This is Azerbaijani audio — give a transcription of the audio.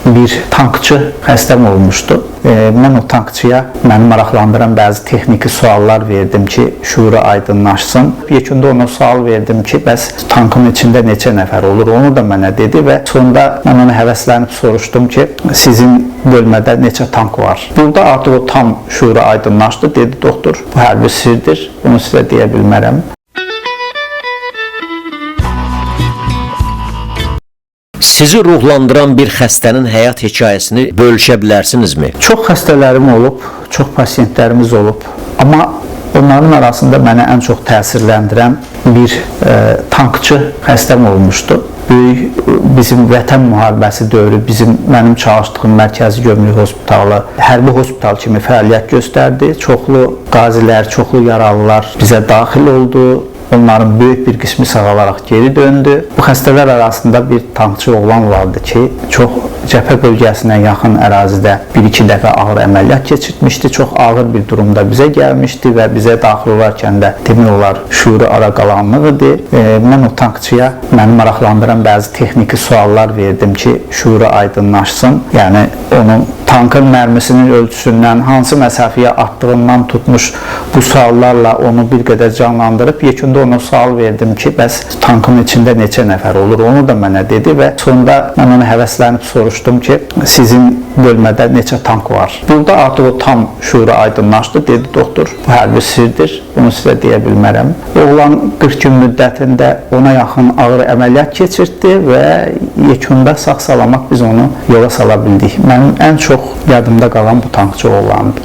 bir tankçı xəstəm olmuşdu. Mən o tankçıya məni maraqlandıran bəzi texniki suallar verdim ki, şuuru aydınlaşsın. Yekunda ona sual verdim ki, bəs tankın içində neçə nəfər olur? Onu da mənə dedi və sonunda mən ona həvəslənib soruşdum ki, sizin bölmədə neçə tank var? Burada artıq o tam şuuru aydınlaşdı. Dedi, doktor, bu hərbi sirdir, bunu sizə deyə bilmərəm. Sizi ruhlandıran bir xəstənin həyat hekayəsini bölüşə bilərsinizmi? Çox xəstələrim olub, çox pasiyentlərimiz olub. Amma onların arasında mənə ən çox təsirləndirən bir tankçı xəstəm olmuşdu. Böyük bizim vətən müharibəsi dövrü mənim çalışdığım Mərkəzi Gömrük Hospitalı hərbi hospital kimi fəaliyyət göstərdi. Çoxlu qazilər, çoxlu yaralılar bizə daxil oldu. Onların böyük bir qismi sağalaraq geri döndü. Bu xəstələr arasında bir tankçı oğlan vardı ki, çox cəbhə bölgəsinə yaxın ərazidə 1-2 dəfə ağır əməliyyat keçirtmişdi. Çox ağır bir durumda bizə gəlmişdi və bizə daxil olarkən də demək olar şuuru ara qalanlıq idi. Mən o tankçıya məni maraqlandıran bəzi texniki suallar verdim ki, şuuru aydınlaşsın. Yəni onun tankın mərmisinin ölçüsündən, hansı məsafəyə atdığından tutmuş bu suallarla onu bir qədər canlandırıb yekunda ona sual verdim ki, bəs tankın içində neçə nəfər olur? Onu da mənə dedi və sonunda mən ona həvəslənib soruşdum ki, sizin bölmədə neçə tank var? Burada artıq o tam şuuru aydınlaşdı. Dedi, doktor, bu hərbi sirdir, bunu sizə deyə bilmərəm. Oğlan 40 gün müddətində ona yaxın ağır əməliyyat keçirtdi və yekunda sağ-salamat biz onu yola sala bildik. Mənim ən çox yadımda qalan bu tankçı oğlandı.